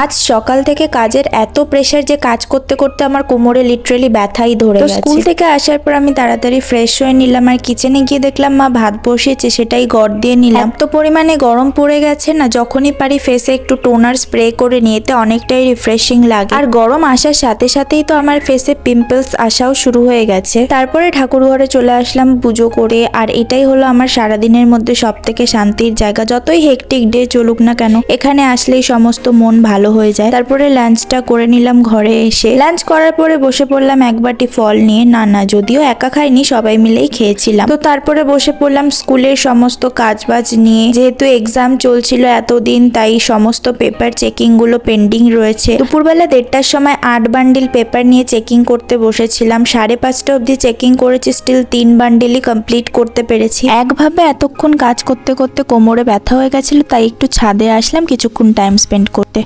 আজ সকাল থেকে কাজের এত প্রেশার যে কাজ করতে করতে আমার কোমরে লিটারালি ব্যথাই ধরে গেছে। স্কুল থেকে আসার পর আমি তাড়াতাড়ি ফ্রেশ হয়ে নিলাম আর কিচেনে গিয়ে দেখলাম মা ভাত বসিয়েছে, সেটাই গড় দিয়ে নিলাম। এত পরিমাণে গরম পড়ে গেছে না, যখনই পারি ফেসে একটু টোনার স্প্রে করে নিয়ে, এতে অনেকটাই রিফ্রেশিং লাগে। আর গরম আসার সাথে সাথেই তো আমার ফেসে পিম্পলস আসাও শুরু হয়ে গেছে। তারপরে ঠাকুর ঘরে চলে আসলাম পুজো করে, আর এটাই হলো আমার সারাদিনের মধ্যে সব থেকে শান্তির জায়গা। যতই হেক্টিক ডে চলুক না কেন, এখানে আসলেই সমস্ত মন ভালো হয়ে যায়। তারপরে লাঞ্চটা করে নিলাম ঘরে এসে। লাঞ্চ করার পরে বসে পড়লাম এক বাটি ফল নিয়ে। না যদিও একা খাইনি, সবাই মিলেই খেয়েছিলাম। তো তারপরে বসে পড়লাম স্কুলের সমস্ত কাজবাজ নিয়ে। যেহেতু এক্সাম চলছিল এতদিন, তাই সমস্ত পেপার চেকিং গুলো পেন্ডিং রয়েছে। দুপুরবেলা 1:30টার সময় 8 বান্ডিল পেপার নিয়ে চেকিং করতে বসেছিলাম। 5:30 অবধি চেকিং করেছি, স্টিল 3 বান্ডিলই কমপ্লিট করতে পেরেছি। একভাবে এতক্ষণ কাজ করতে করতে কোমরে ব্যথা হয়ে গেছিল, তাই একটু ছাদে আসলাম কিছুক্ষণ টাইম স্পেন্ড করতে।